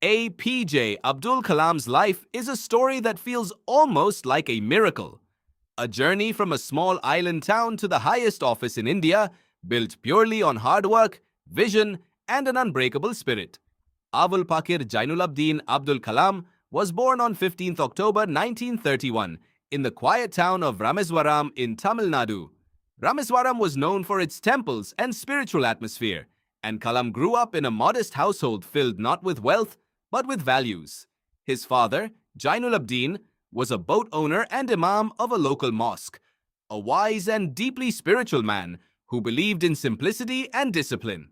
A.P.J. Abdul Kalam's life is a story that feels almost like a miracle. A journey from a small island town to the highest office in India, built purely on hard work, vision, and an unbreakable spirit. Abul Pakir Jainulabdin Abdul Kalam was born on 15th October 1931 in the quiet town of Rameswaram in Tamil Nadu. Rameswaram was known for its temples and spiritual atmosphere, and Kalam grew up in a modest household filled not with wealth, but with values. His father, Jainulabdin, was a boat owner and imam of a local mosque, a wise and deeply spiritual man who believed in simplicity and discipline.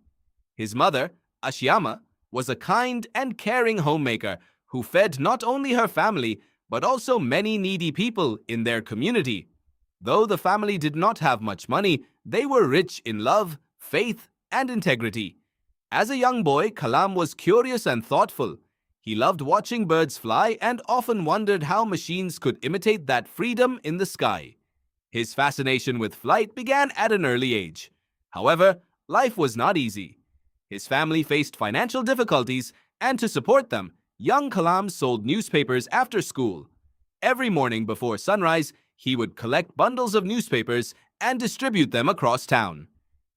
His mother, Ashyama, was a kind and caring homemaker who fed not only her family, but also many needy people in their community. Though the family did not have much money, they were rich in love, faith, and integrity. As a young boy, Kalam was curious and thoughtful. He loved watching birds fly and often wondered how machines could imitate that freedom in the sky. His fascination with flight began at an early age. However, life was not easy. His family faced financial difficulties, and to support them, young Kalam sold newspapers after school. Every morning before sunrise, he would collect bundles of newspapers and distribute them across town.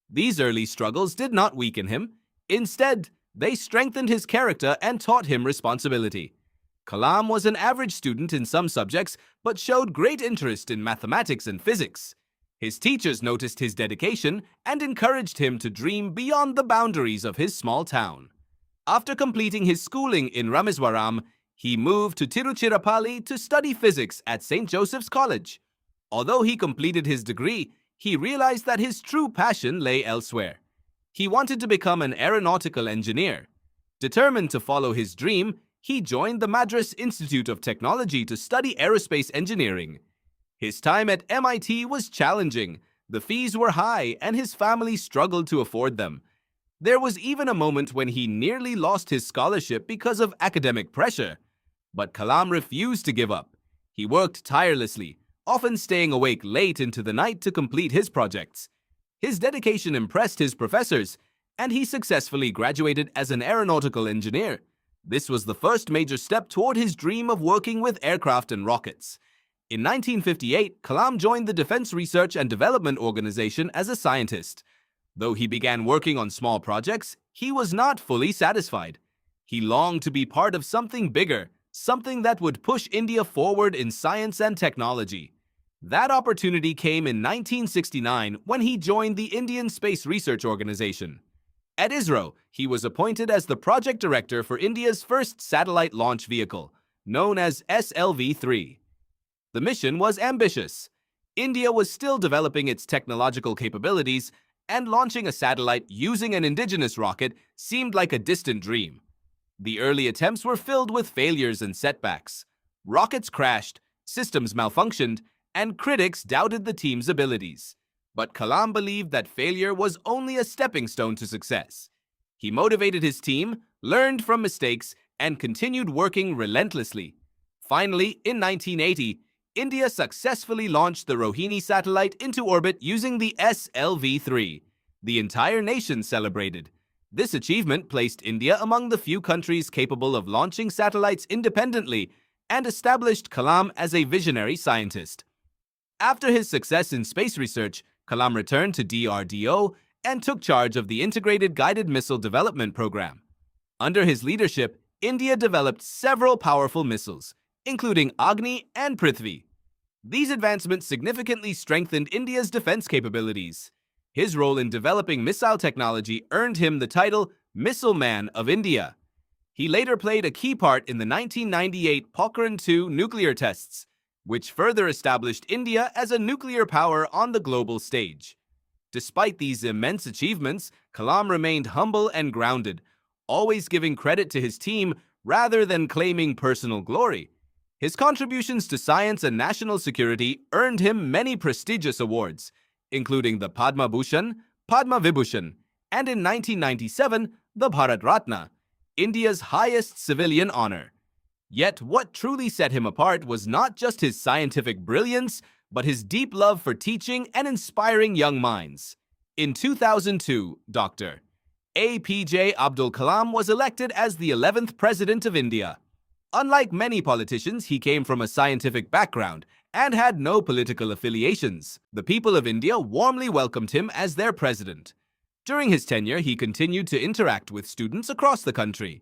These early struggles did not weaken him. Instead, they strengthened his character and taught him responsibility. Kalam was an average student in some subjects, but showed great interest in mathematics and physics. His teachers noticed his dedication and encouraged him to dream beyond the boundaries of his small town. After completing his schooling in Rameswaram, he moved to Tiruchirappalli to study physics at St. Joseph's College. Although he completed his degree, he realized that his true passion lay elsewhere. He wanted to become an aeronautical engineer. Determined to follow his dream, he joined the Madras Institute of Technology to study aerospace engineering. His time at MIT was challenging. The fees were high, and his family struggled to afford them. There was even a moment when he nearly lost his scholarship because of academic pressure. But Kalam refused to give up. He worked tirelessly, often staying awake late into the night to complete his projects. His dedication impressed his professors, and he successfully graduated as an aeronautical engineer. This was the first major step toward his dream of working with aircraft and rockets. In 1958, Kalam joined the Defense Research and Development Organization as a scientist. Though he began working on small projects, he was not fully satisfied. He longed to be part of something bigger, something that would push India forward in science and technology. That opportunity came in 1969 when he joined the Indian Space Research Organization. At ISRO, he was appointed as the project director for India's first satellite launch vehicle, known as SLV-3. The mission was ambitious. India was still developing its technological capabilities, and launching a satellite using an indigenous rocket seemed like a distant dream. The early attempts were filled with failures and setbacks. Rockets crashed, systems malfunctioned, and critics doubted the team's abilities. But Kalam believed that failure was only a stepping stone to success. He motivated his team, learned from mistakes, and continued working relentlessly. Finally, in 1980, India successfully launched the Rohini satellite into orbit using the SLV-3. The entire nation celebrated. This achievement placed India among the few countries capable of launching satellites independently and established Kalam as a visionary scientist. After his success in space research, Kalam returned to DRDO and took charge of the Integrated Guided Missile Development Program. Under his leadership, India developed several powerful missiles, including Agni and Prithvi. These advancements significantly strengthened India's defense capabilities. His role in developing missile technology earned him the title Missile Man of India. He later played a key part in the 1998 Pokhran II nuclear tests, which further established India as a nuclear power on the global stage. Despite these immense achievements, Kalam remained humble and grounded, always giving credit to his team rather than claiming personal glory. His contributions to science and national security earned him many prestigious awards, including the Padma Bhushan, Padma Vibhushan, and in 1997, the Bharat Ratna, India's highest civilian honor. Yet what truly set him apart was not just his scientific brilliance, but his deep love for teaching and inspiring young minds. In 2002, Dr. A.P.J. Abdul Kalam was elected as the 11th President of India. Unlike many politicians, he came from a scientific background and had no political affiliations. The people of India warmly welcomed him as their president. During his tenure, he continued to interact with students across the country.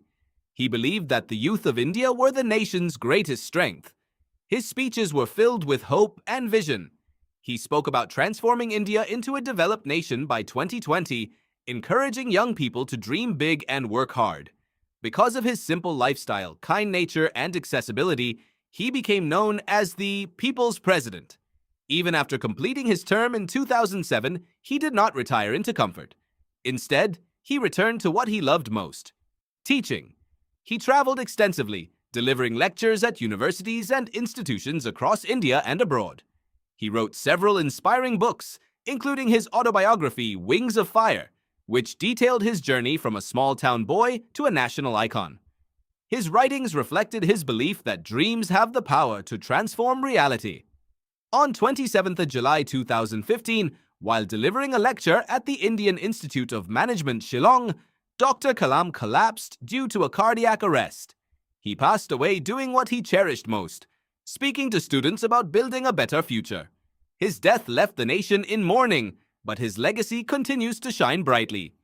He believed that the youth of India were the nation's greatest strength. His speeches were filled with hope and vision. He spoke about transforming India into a developed nation by 2020, encouraging young people to dream big and work hard. Because of his simple lifestyle, kind nature, and accessibility, he became known as the People's President. Even after completing his term in 2007, he did not retire into comfort. Instead, he returned to what he loved most: teaching. He traveled extensively, delivering lectures at universities and institutions across India and abroad. He wrote several inspiring books, including his autobiography, Wings of Fire, which detailed his journey from a small-town boy to a national icon. His writings reflected his belief that dreams have the power to transform reality. On 27th of July 2015, while delivering a lecture at the Indian Institute of Management, Shillong, Dr. Kalam collapsed due to a cardiac arrest. He passed away doing what he cherished most: speaking to students about building a better future. His death left the nation in mourning, but his legacy continues to shine brightly.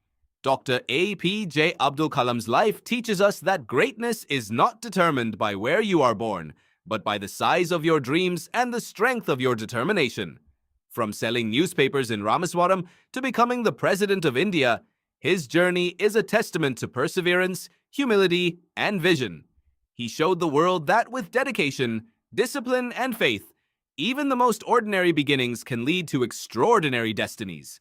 Dr. A.P.J. Abdul Kalam's life teaches us that greatness is not determined by where you are born, but by the size of your dreams and the strength of your determination. From selling newspapers in Rameswaram to becoming the President of India, his journey is a testament to perseverance, humility, and vision. He showed the world that with dedication, discipline, and faith, even the most ordinary beginnings can lead to extraordinary destinies.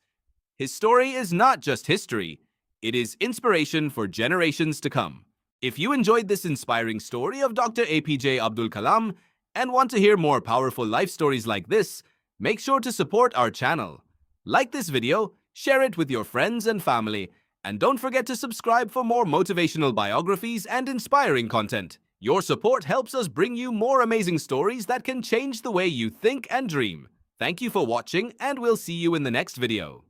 His story is not just history, it is inspiration for generations to come. If you enjoyed this inspiring story of Dr. A.P.J. Abdul Kalam and want to hear more powerful life stories like this, make sure to support our channel. Like this video, share it with your friends and family, and don't forget to subscribe for more motivational biographies and inspiring content. Your support helps us bring you more amazing stories that can change the way you think and dream. Thank you for watching, and we'll see you in the next video.